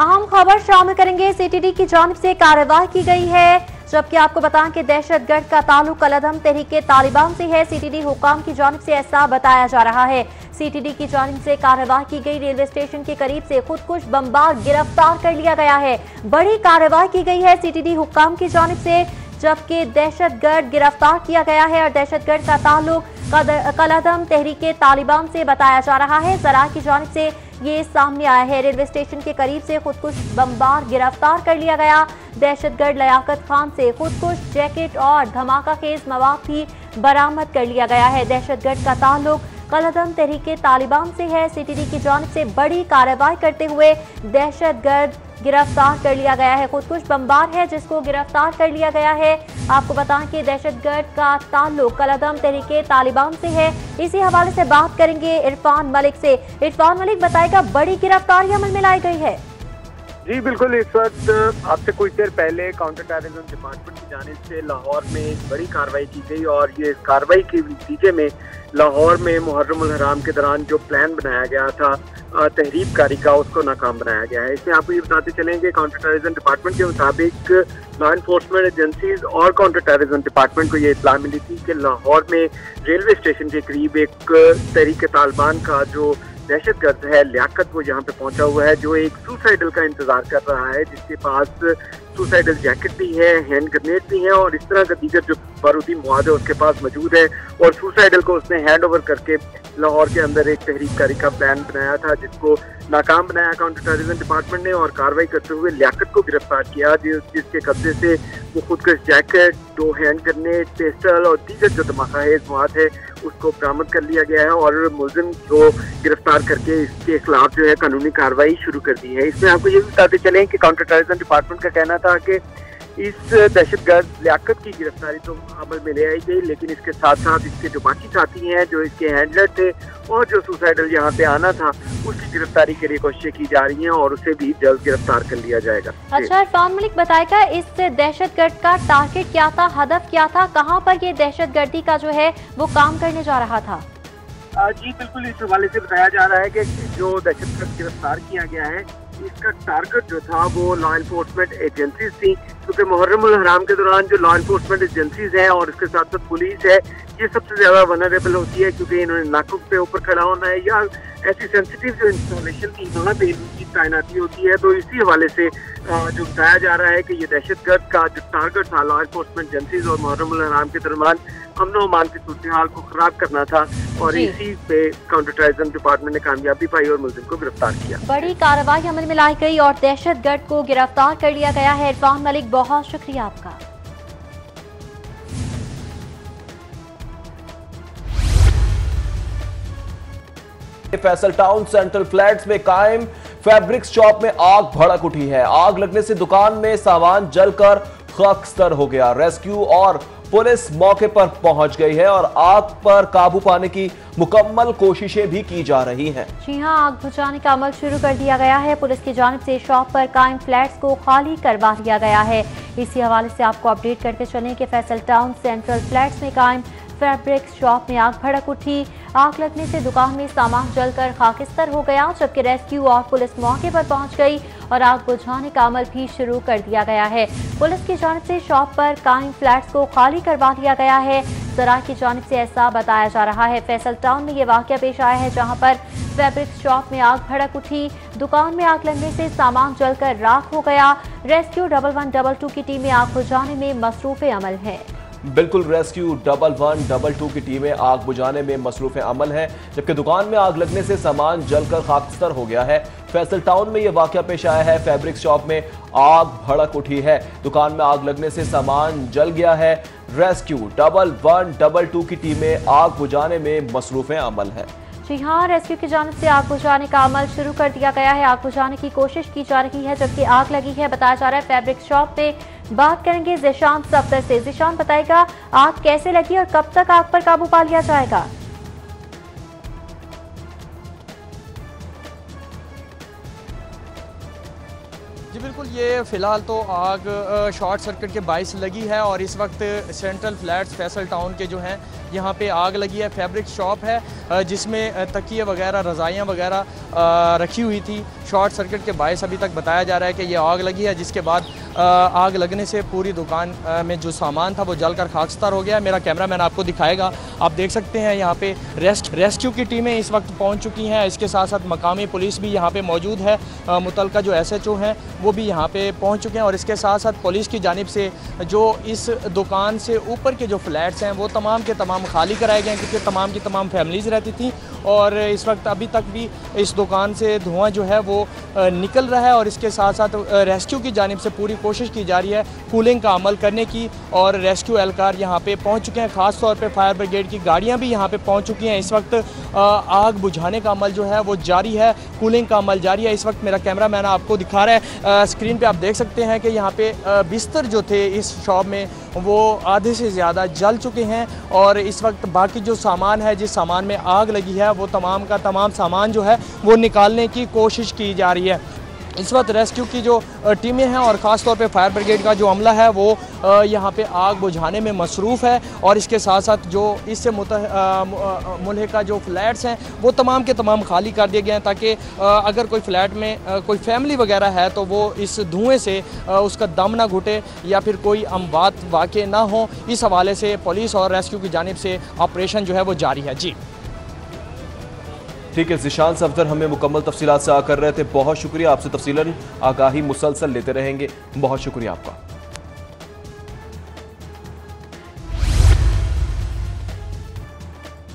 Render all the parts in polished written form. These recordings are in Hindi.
अहम खबर शामिल करेंगे। सीटीडी की जानिब से कार्रवाई की गई है, जबकि आपको बताएं कि दहशतगर्द का ताल्लुक कलअदम तहरीके तालिबान से है। सीटीडी हुकाम की जानिब से ऐसा बताया जा रहा है। सीटीडी की जानिब से कार्रवाई की गई। रेलवे स्टेशन के करीब से खुदकुश बमबार गिरफ्तार कर लिया गया है। बड़ी कार्रवाई की गई है सीटीडी हुकाम की जानिब से, जबकि दहशतगर्द गिरफ्तार किया गया है और दहशतगर्द का ताल्लुक कलअदम तहरीके तालिबान से बताया जा रहा है। जरा की जानिब से ये सामने आया है। रेलवे स्टेशन के करीब से खुदकुश बमबार गिरफ्तार कर लिया गया। दहशतगर्द लियाकत खान से खुदकुश जैकेट और धमाका खेज मवाद भी बरामद कर लिया गया है। दहशतगर्द का ताल्लुक कलअदम तहरीके तालिबान से है। सीटीडी की जानिब से बड़ी कार्रवाई करते हुए दहशतगर्द गिरफ्तार कर लिया गया है। खुदकुश बमबार है जिसको गिरफ्तार कर लिया गया है। आपको बताएं कि दहशतगर्द का ताल्लुक कलअदम तहरीके तालिबान से है। इसी हवाले से बात करेंगे इरफान मलिक से। इरफान मलिक बताएगा, बड़ी गिरफ्तारी अमल में लाई गई है। जी बिल्कुल, इस वक्त आपसे कुछ देर पहले काउंटर टेररिज्म डिपार्टमेंट की जानिब से लाहौर में एक बड़ी कार्रवाई की गई और ये कार्रवाई के नतीजे में लाहौर में मुहर्रम उल हराम के दौरान जो प्लान बनाया गया था तहरीबकारी का, उसको नाकाम बनाया गया है। इसमें आपको ये बताते चलेंगे, काउंटर टेररिज्म डिपार्टमेंट के मुताबिक लॉ एनफोर्समेंट एजेंसीज और काउंटर टेररिज्म डिपार्टमेंट को ये इत्तला मिली थी कि लाहौर में रेलवे स्टेशन के करीब एक तहरीक तालिबान का जो दहशतगर्द है लियाकत, वो यहाँ पे पहुंचा हुआ है, जो एक सुसाइडल का इंतजार कर रहा है, जिसके पास सुसाइडल जैकेट भी है, हैंड ग्रेनेड भी है और इस तरह का दीगर जो बारूदी मवाद है उसके पास मौजूद है। और सुसाइडल को उसने हैंड ओवर करके लाहौर के अंदर एक तहरीककारी का प्लान बनाया था, जिसको नाकाम बनाया काउंटर टेररिज्म डिपार्टमेंट ने और कार्रवाई करते हुए लियाकत को गिरफ्तार किया, जिसके कब्जे से वो खुदकुश जैकेट, 2 हैंड ग्रेनेड, पिस्टल और दीगर जो धमाकाहेज मवाद है उसको बरामद कर लिया गया है और मुलजिम को गिरफ्तार करके इसके खिलाफ जो है कानूनी कार्रवाई शुरू कर दी है। इसमें आपको ये भी बताते चलें कि काउंटर टेररिज्म डिपार्टमेंट का कहना था कि इस दहशतगर्द लियाकत की गिरफ्तारी तो अमल में ले आई गई, लेकिन इसके साथ साथ इसके जो बाकी साथी हैं, जो इसके हैंडलर थे और जो सुसाइडल यहाँ पे आना था, उसकी गिरफ्तारी के लिए कोशिशें की जा रही हैं और उसे भी जल्द गिरफ्तार कर लिया जाएगा। अच्छा, इरफान मलिक बताएगा, इस दहशतगर्द का टारगेट क्या था, हदफ क्या था, कहाँ पर ये दहशतगर्दी का जो है वो काम करने जा रहा था? जी बिल्कुल, इस हवाले से बताया जा रहा है कि जो दहशतगर्द गिरफ्तार किया गया है, इसका टारगेट जो था वो लॉ एनफोर्समेंट एजेंसीज थी, क्योंकि मुहर्रम उल हराम के दौरान जो लॉ एनफोर्समेंट एजेंसीज हैं और इसके साथ साथ पुलिस है, ये सबसे ज्यादा वनरेबल होती है, क्योंकि इन्होंने नाकों पे ऊपर खड़ा होना है या ऐसी सेंसिटिव जो इंस्टॉलेशन थी वहाँ पे इनकी तैनाती होती है। तो इसी हवाले से जो बताया जा रहा है कि ये दहशतगर्द का जो टारगेट था लॉ एनफोर्समेंट एजेंसीज और मुहर्रम उल हराम के दरमियान अमन व अमान की सूरत-ए-हाल को खराब करना था और इसी पे काउंटर टेररिज्म डिपार्टमेंट ने कामयाबी पाई और मुलजिम को गिरफ्तार किया। बड़ी कार्रवाई अमल में लाई गई और दहशतगर्द को गिरफ्तार कर लिया गया है। इरफान मलिक, बहुत शुक्रिया आपका। फैसल टाउन सेंट्रल फ्लैट्स में कायम फैब्रिक्स शॉप में आग भड़क उठी है। आग लगने से दुकान में सामान जलकर खाकस्तर हो गया। रेस्क्यू और पुलिस मौके पर पहुंच गई है और आग पर काबू पाने की मुकम्मल कोशिशें भी की जा रही हैं। जी हां, आग बुझाने का अमल शुरू कर दिया गया है। पुलिस की जानिब से शॉप पर कायम फ्लैट्स को खाली करवा दिया गया है। इसी हवाले से आपको अपडेट करते चलें कि फैसल टाउन सेंट्रल फ्लैट्स में कायम फैब्रिक्स शॉप में आग भड़क उठी। आग लगने से दुकान में सामान जलकर खाकिस्तर हो गया, जबकि रेस्क्यू और पुलिस मौके पर पहुंच गई और आग बुझाने का अमल भी शुरू कर दिया गया है। पुलिस की जानिब से शॉप पर कायम फ्लैट्स को खाली करवा दिया गया है। जरा की जानिब से ऐसा बताया जा रहा है। फैसल टाउन में ये वाकया पेश आया है, जहां पर फैब्रिक्स शॉप में आग भड़क उठी। दुकान में आग लगने से सामान जलकर राख हो गया। रेस्क्यू 1112 की टीमें आग बुझाने में मसरूफ अमल है। बिल्कुल, रेस्क्यू 1112 की टीमें आग बुझाने में मसरूफ अमल है, जबकि दुकान में आग लगने से सामान जलकर खाकस्तर हो गया है। फैसल टाउन में यह वाकया पेश आया है। फैब्रिक शॉप में आग भड़क उठी है। दुकान में आग लगने से सामान जल गया है। रेस्क्यू 1112 की टीमें आग बुझाने में मसरूफ अमल है। जी हां, रेस्क्यू की जानिब से आग बुझाने का अमल शुरू कर दिया गया है। आग बुझाने की कोशिश की जा रही है, जबकि आग लगी है बताया जा रहा है फैब्रिक शॉप पे। बात करेंगे ज़िशान सफदर से। ज़िशान बताएगा, आग कैसे लगी और कब तक आग पर काबू पा लिया जाएगा? जी बिल्कुल। बिल्कुल, ये फ़िलहाल तो आग शॉर्ट सर्किट के बाइस लगी है और इस वक्त सेंट्रल फ्लैट्स फैसल टाउन के जो हैं यहाँ पे आग लगी है। फैब्रिक शॉप है जिसमें तकिए वगैरह, रज़ाइयाँ वगैरह रखी हुई थी। शॉर्ट सर्किट के बायस अभी तक बताया जा रहा है कि ये आग लगी है, जिसके बाद आग लगने से पूरी दुकान में जो सामान था वो जलकर खाकसार हो गया है। मेरा कैमरामैन आपको दिखाएगा। आप देख सकते हैं यहाँ पे रेस्क्यू की टीमें इस वक्त पहुँच चुकी हैं। इसके साथ साथ मकामी पुलिस भी यहाँ पे मौजूद है। मुतलका जो SHO हैं वो भी यहाँ पे पहुँच चुके हैं और इसके साथ साथ पुलिस की जानिब से जो इस दुकान से ऊपर के जो फ्लैट्स हैं वो तमाम के तमाम खाली कराए गए हैं, क्योंकि तमाम की तमाम फैमिलीज़ रहती थी और इस वक्त अभी तक भी इस दुकान से धुआं जो है वो निकल रहा है। और इसके साथ साथ रेस्क्यू की जानिब से पूरी कोशिश की जा रही है कूलिंग का अमल करने की और रेस्क्यू एहलकार यहाँ पे पहुँच चुके हैं। ख़ास तौर पे फायर ब्रिगेड की गाड़ियाँ भी यहाँ पे पहुँच चुकी हैं। इस वक्त आग बुझाने का अमल जो है वो जारी है, कूलिंग का अमल जारी है। इस वक्त मेरा कैमरामैन आपको दिखा रहा है, स्क्रीन पे आप देख सकते हैं कि यहाँ पे बिस्तर जो थे इस शॉप में वो आधे से ज़्यादा जल चुके हैं और इस वक्त बाकी जो सामान है, जिस सामान में आग लगी है, वो तमाम का तमाम सामान जो है वो निकालने की कोशिश की जा रही है। इस वक्त रेस्क्यू की जो टीमें हैं और ख़ास तौर पे फायर ब्रिगेड का जो अमला है वो यहाँ पे आग बुझाने में मसरूफ़ है और इसके साथ साथ जो इससे मुल्हिका जो फ्लैट्स हैं वो तमाम के तमाम खाली कर दिए गए हैं, ताकि अगर कोई फ्लैट में कोई फैमिली वगैरह है तो वो इस धुएँ से उसका दम ना घुटे या फिर कोई अमवात वाक़े ना हो। इस हवाले से पुलिस और रेस्क्यू की जानिब से ऑपरेशन जो है वो जारी है। जी ठीक है, ज़िशान सफदर हमें मुकम्मल तफसीलात से आकर रहे थे। बहुत शुक्रिया, आपसे तफसीलन आगाही मुसलसल लेते रहेंगे। बहुत शुक्रिया आपका।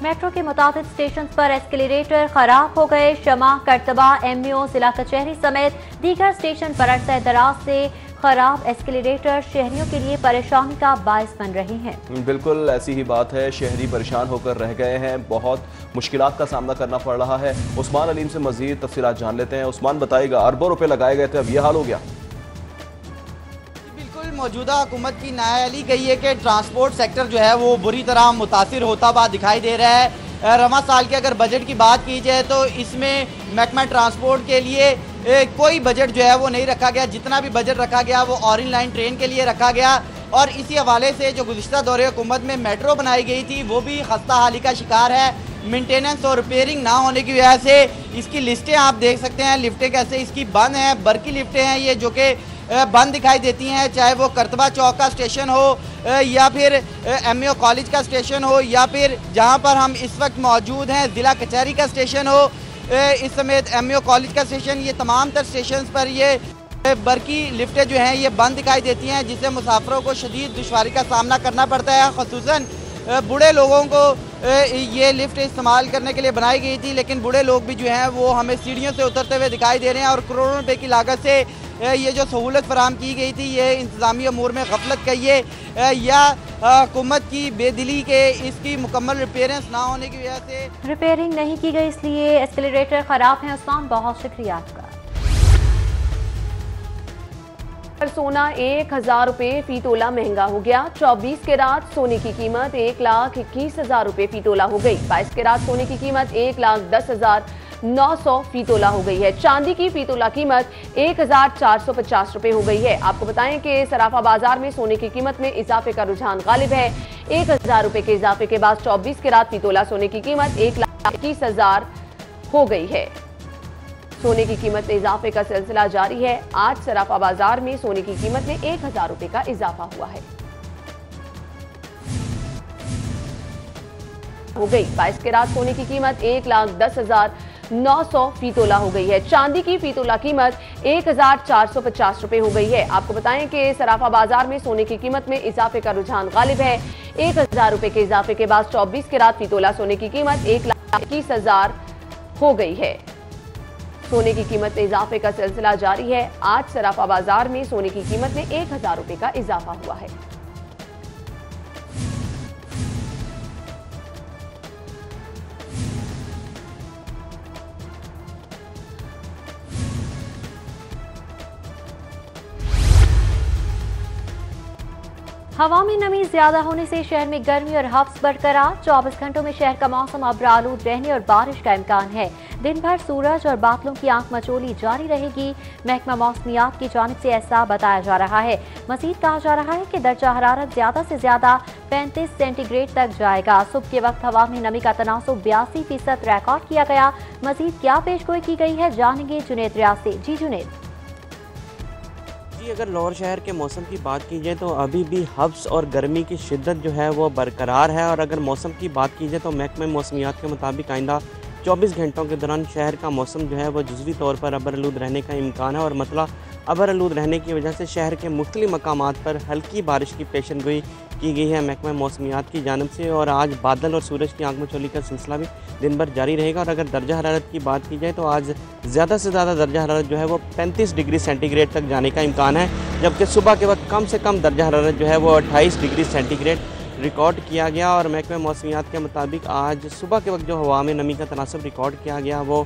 मेट्रो के मुताबिक स्टेशन पर एस्केलेटर खराब हो गए। शमा, करतबा, MO, जिला कचहरी समेत दीगर स्टेशन पर अरसे दराज से खराब एस्केलेटर शहरियों के लिए परेशानी का बायस बन रही हैं। बिल्कुल ऐसी ही बात है, शहरी परेशान होकर रह गए हैं, बहुत मुश्किलात का सामना करना पड़ रहा है। उस्मान अलीम से मजीद तफसीलात जान लेते हैं। उस्मान, बताइएगा, अरबों रुपए लगाए गए थे, अब ये हाल हो गया। बिल्कुल, मौजूदा हुकूमत की नाअहली गई है कि ट्रांसपोर्ट सेक्टर जो है वो बुरी तरह मुतासिर होता हुआ दिखाई दे रहा है। रवा साल के अगर बजट की बात की जाए तो इसमें महकमा ट्रांसपोर्ट के लिए कोई बजट जो है वो नहीं रखा गया। जितना भी बजट रखा गया वो ऑरेंज लाइन ट्रेन के लिए रखा गया और इसी हवाले से जो गुज़िश्ता दौरे हुकूमत में मेट्रो बनाई गई थी वो भी खस्ता हाली का शिकार है। मेंटेनेंस और रिपेयरिंग ना होने की वजह से इसकी लिस्टें आप देख सकते हैं, लिफ्टें कैसे इसकी बंद हैं। बरकी लिफ्टें हैं ये जो कि बंद दिखाई देती हैं, चाहे वो करतबा चौक का स्टेशन हो या फिर MO कॉलेज का स्टेशन हो या फिर जहां पर हम इस वक्त मौजूद हैं ज़िला कचहरी का स्टेशन हो, इस समेत MO कॉलेज का स्टेशन, ये तमाम तर स्टेशन पर ये बरकी लिफ्टें जो हैं ये बंद दिखाई देती हैं, जिससे मुसाफिरों को शदीद दुश्वारी का सामना करना पड़ता है। ख़ुसूसन बूढ़े लोगों को ये लिफ्ट इस्तेमाल करने के लिए बनाई गई थी, लेकिन बूढ़े लोग भी जो हैं वो हमें सीढ़ियों से उतरते हुए दिखाई दे रहे हैं और करोड़ों रुपए की लागत से ये जो सहूलत फराम की गई थी ये इंतज़ामी अमूर में गफलत कहिए या हुकूमत की बेदिली के इसकी मुकम्मल रिपेयरेंस ना होने की वजह से रिपेयरिंग नहीं की गई, इसलिए एस्केलेटर खराब है। उस्मान, बहुत शुक्रिया आपका। सोना 1000 रुपये फी तोला महंगा हो गया। 24 के रात सोने की कीमत 1,21,000 रुपये फी तोला हो गई। 22 के रात सोने की कीमत 1,10,900 फी तोला हो गई है। चांदी की फी तोला कीमत 1,450 रुपये हो गई है। आपको बताएं कि सराफा बाजार में सोने की कीमत में इजाफे का रुझान गालिब है। 1,000 रुपये के इजाफे के बाद 24 के रात फी तोला सोने की कीमत 1,21,000 हो गई है। सोने की कीमत में इजाफे का सिलसिला जारी है। आज सराफा बाजार में सोने की कीमत में 1,000 रुपये का इजाफा हुआ है। हो गई 22 के रात सोने की कीमत 1,10,900 फी तोला हो गई है। चांदी की फी तोला कीमत 1,450 रुपये हो गई है। आपको बताएं कि सराफा बाजार में सोने की कीमत में इजाफे का रुझान गालिब है। 1,000 रुपये के इजाफे के बाद 24 के रात फी तोला सोने की कीमत 1,21,000 हो गई है। सोने की कीमत में इजाफे का सिलसिला जारी है। आज सराफा बाजार में सोने की कीमत में 1,000 रुपये का इजाफा हुआ है। हवा में नमी ज्यादा होने से शहर में गर्मी और हफ्स बरकरार। 24 घंटों में शहर का मौसम अब्रालूद रहने और बारिश का इम्कान है। दिन भर सूरज और बादलों की आंख मचोली जारी रहेगी। महकमा मौसमियात की जानिब से ऐसा बताया जा रहा है। मजीद कहा जा रहा है कि दर्जा हरारत ज्यादा से ज्यादा 35 सेंटीग्रेड तक जाएगा। सुबह के वक्त हवा में नमी का तनासुब 82% रिकॉर्ड किया गया। मजीद क्या पेशगोई की गई है, जानेंगे जुनेद रियाज से। जी जुनेद। जी, अगर लाहौर शहर के मौसम की बात की जाए तो अभी भी हब्स और गर्मी की शिद्दत जो है वो बरकरार है। और अगर मौसम की बात की जाए तो महकमे मौसमियात के मुताबिक आइंदा 24 घंटों के दौरान शहर का मौसम जो है वो जुज़वी तौर पर अबरआलूद रहने का इम्कान है। और मतलब अबरआलूद रहने की वजह से शहर के मुख्तलिफ मकामात पर हल्की बारिश की पेशनगोई की गई है महकमा मौसमियात की जानिब से। और आज बादल और सूरज की आंख मचोली का सिलसिला भी दिन भर जारी रहेगा। और अगर दर्जा हरारत की बात की जाए तो आज ज़्यादा से ज़्यादा दर्जा हरारत जो है वो 35 डिग्री सेंटीग्रेड तक जाने का इम्कान है, जबकि सुबह के वक्त कम से कम दर्जा हरारत जो है वो 28 डिग्री सेंटीग्रेड रिकॉर्ड किया गया। और महकमा मौसमियात के मुताबिक आज सुबह के वक्त जो हवा में नमी का तनासब रिकॉर्ड किया गया वो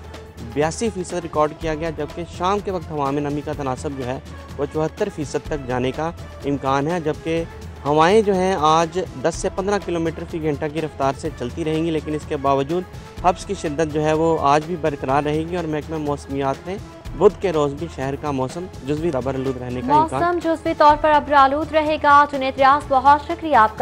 82% रिकॉर्ड किया गया, जबकि शाम के वक्त हवा में नमी का तनासब जो है वो 74% तक जाने का इम्कान है। जबकि हवाएं जो हैं आज 10 से 15 किलोमीटर फी घंटा की रफ्तार से चलती रहेंगी, लेकिन इसके बावजूद हब्स की शिद्दत जो है वो आज भी बरकरार रहेगी। और महकमा मौसमियात ने बुध के रोज़ भी शहर का मौसम जुज़वी अबरआलूद रहने का इम्कान मौसम जुज़वी तौर पर अबरआलूद रहेगा। जुनेद रियाज, बहुत शुक्रिया आपका।